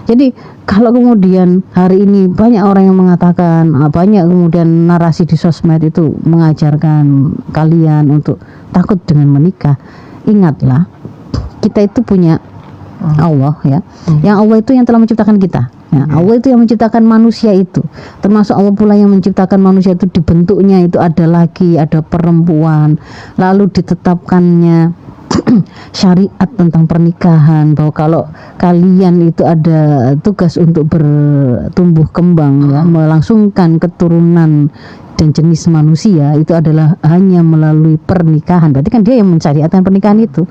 Jadi kalau kemudian hari ini banyak orang yang mengatakan, banyak kemudian narasi di sosmed itu mengajarkan kalian untuk takut dengan menikah, ingatlah kita itu punya Allah ya. Yang Allah itu yang telah menciptakan kita. Ya, Allah itu yang menciptakan manusia itu. Termasuk Allah pula yang menciptakan manusia itu, dibentuknya itu ada laki, ada perempuan. Lalu ditetapkannya syariat tentang pernikahan, bahwa kalau kalian itu ada tugas untuk bertumbuh kembang ya, melangsungkan keturunan dan jenis manusia itu adalah hanya melalui pernikahan. Berarti kan dia yang mensyariatkan pernikahan itu.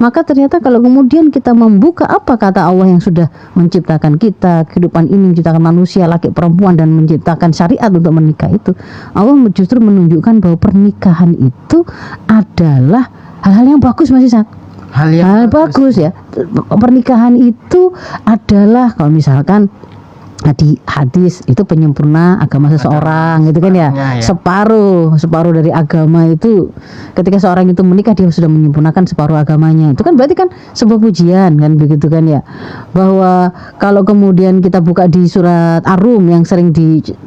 Maka ternyata kalau kemudian kita membuka apa kata Allah yang sudah menciptakan kita, kehidupan ini menciptakan manusia, laki perempuan, dan menciptakan syariat untuk menikah itu, Allah justru menunjukkan bahwa pernikahan itu adalah hal-hal yang bagus, Mas Ishak. Hal bagus ya. Pernikahan itu adalah kalau misalkan di hadis itu penyempurna agama seseorang gitu kan ya. Separuh dari agama itu, ketika seorang itu menikah dia sudah menyempurnakan separuh agamanya. Itu kan berarti kan sebuah pujian kan, begitu kan ya. Bahwa kalau kemudian kita buka di surat Ar-Rum yang sering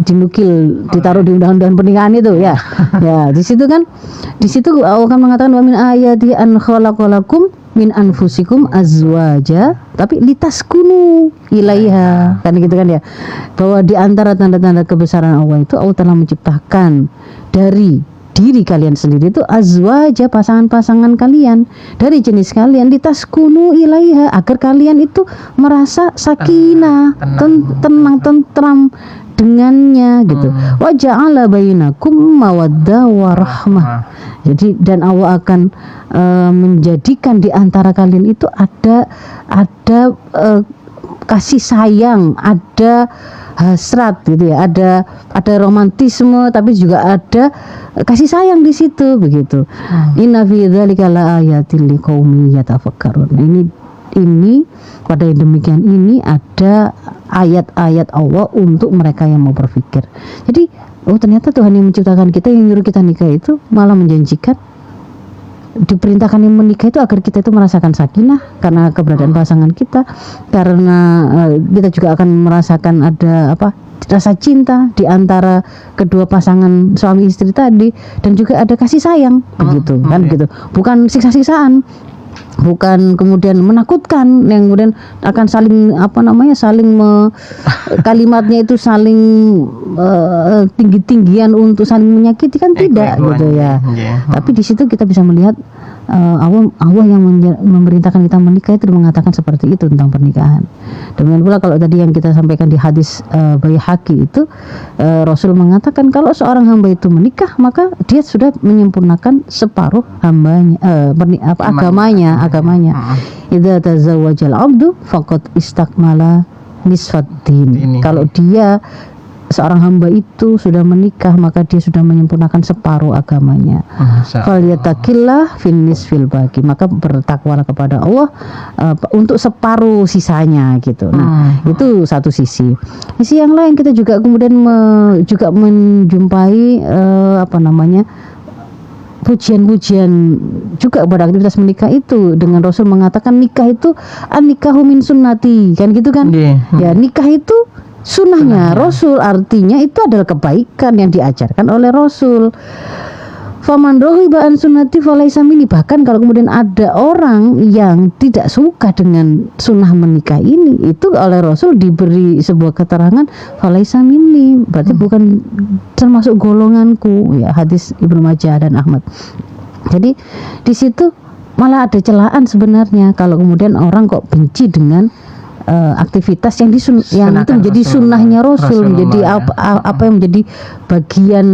dinukil, ditaruh di undang-undang pernikahan itu ya. Ya, di situ Allah akan mengatakan wa min ayati an khalaqalakum min anfusikum azwaja, tapi litaskunu ilaiha, kan gitu kan ya. Bahwa di antara tanda-tanda kebesaran Allah itu, Allah telah menciptakan dari diri kalian sendiri itu azwaja, pasangan-pasangan kalian dari jenis kalian, litaskunu ilaiha, agar kalian itu merasa sakinah, tenang, tentram dengannya gitu. Wa ja'ala bainakum mawaddah wa rahmah. Jadi dan Allah akan menjadikan di antara kalian itu ada kasih sayang, ada hasrat gitu ya, ada romantisme, tapi juga ada kasih sayang di situ begitu. Inna fi dzalika laayatil liqaumin yatafakkarun. Ini pada yang demikian ini ada ayat-ayat Allah untuk mereka yang mau berpikir. Jadi ternyata Tuhan yang menciptakan kita, yang nyuruh kita nikah itu malah menjanjikan, diperintahkan yang menikah itu agar kita itu merasakan sakinah karena keberadaan pasangan kita, karena kita juga akan merasakan ada rasa cinta di antara kedua pasangan suami istri tadi, dan juga ada kasih sayang begitu kan begitu, bukan siksa-siksaan, bukan kemudian menakutkan yang kemudian akan saling kalimatnya itu saling tinggi-tinggian untuk saling menyakiti, kan tidak gitu ya. Tapi di situ kita bisa melihat Allah yang memerintahkan kita menikah itu mengatakan seperti itu tentang pernikahan. Demikian pula kalau tadi yang kita sampaikan di hadis Baihaqi itu, Rasul mengatakan kalau seorang hamba itu menikah maka dia sudah menyempurnakan separuh agamanya. Idza tazawwajal 'abdu faqad istakmala nisfad din. Kalau dia seorang hamba itu sudah menikah maka dia sudah menyempurnakan separuh agamanya. Falyattaqillah fin nisfil baqi, maka bertakwalah kepada Allah untuk separuh sisanya gitu. Nah, itu satu sisi. Sisi yang lain kita juga kemudian juga menjumpai pujian-pujian juga pada aktivitas menikah itu, dengan Rasul mengatakan nikah itu an-nikahu min sunnati, kan gitu kan? Ya, nikah itu sunnahnya Rasul, artinya itu adalah kebaikan yang diajarkan oleh Rasul. Faman raghiba an sunnati falaisa minni. Bahkan kalau kemudian ada orang yang tidak suka dengan sunnah menikah ini, itu oleh Rasul diberi sebuah keterangan falaisa minni, berarti bukan termasuk golonganku ya, hadis Ibnu Majah dan Ahmad. Jadi di situ malah ada celaan sebenarnya kalau kemudian orang kok benci dengan aktivitas yang itu menjadi sunnahnya Rasul, menjadi apa yang menjadi bagian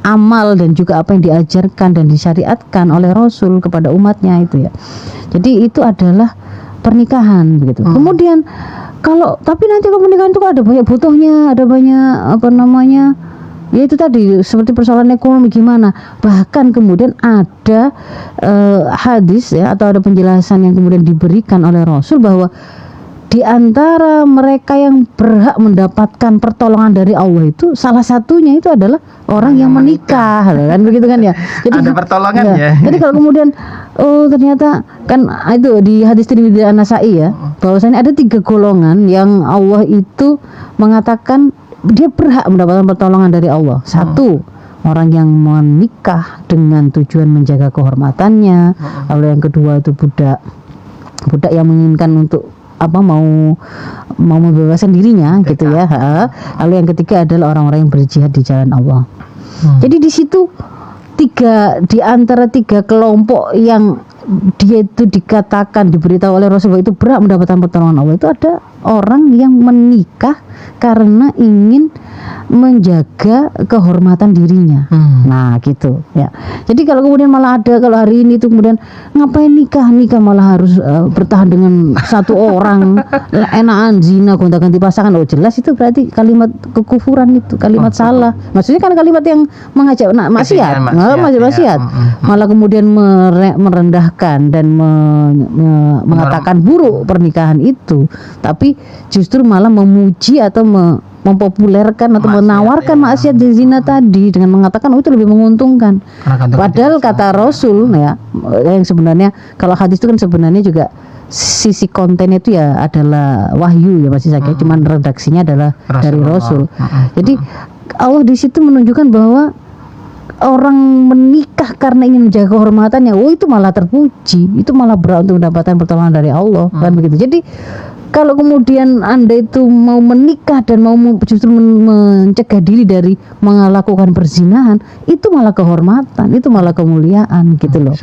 amal dan juga apa yang diajarkan dan disyariatkan oleh Rasul kepada umatnya itu ya. Jadi itu adalah pernikahan begitu. Kemudian tapi nanti kalau pernikahan itu ada banyak butuhnya, ada banyak ya itu tadi seperti persoalan ekonomi gimana. Bahkan kemudian ada hadis ya, atau ada penjelasan yang kemudian diberikan oleh Rasul bahwa di antara mereka yang berhak mendapatkan pertolongan dari Allah itu salah satunya itu adalah orang yang menikah, kan begitu kan ya. Jadi ada pertolongan ya. Jadi kalau kemudian oh ternyata kan itu di hadis Tirmidzi dan An-Nasa'i ya, bahwasanya ada 3 golongan yang Allah itu mengatakan dia berhak mendapatkan pertolongan dari Allah. Satu, orang yang menikah dengan tujuan menjaga kehormatannya. Lalu yang kedua itu budak yang menginginkan untuk mau membebaskan dirinya gitu ya. Lalu yang ketiga adalah orang-orang yang berjihad di jalan Allah. Jadi di situ di antara 3 kelompok yang dia itu dikatakan diberitahu oleh Rasulullah itu berhak mendapatkan pertolongan Allah, itu ada orang yang menikah karena ingin menjaga kehormatan dirinya. Nah gitu ya. Jadi kalau kemudian malah ada, kalau hari ini itu kemudian ngapain nikah malah harus bertahan dengan satu orang, enakan zina gonta-ganti pasangan, jelas itu berarti kalimat kekufuran, itu kalimat salah. Maksudnya kan kalimat yang mengajak maksiat, maksiat. Malah kemudian merendahkan dan mengatakan buruk pernikahan itu, tapi justru malah memuji atau mempopulerkan atau menawarkan maksiat di zina tadi dengan mengatakan itu lebih menguntungkan. Padahal kata Rasul ya, yang sebenarnya kalau hadis itu kan sebenarnya juga sisi kontennya itu ya adalah wahyu ya Mas Ishak, cuman redaksinya adalah dari Rasul. Jadi Allah di situ menunjukkan bahwa orang menikah karena ingin menjaga kehormatannya, itu malah terpuji, itu malah berhak untuk mendapatkan pertolongan dari Allah, kan begitu. Jadi kalau kemudian Anda itu mau menikah dan mau justru mencegah diri dari melakukan perzinahan, itu malah kehormatan, itu malah kemuliaan gitu loh.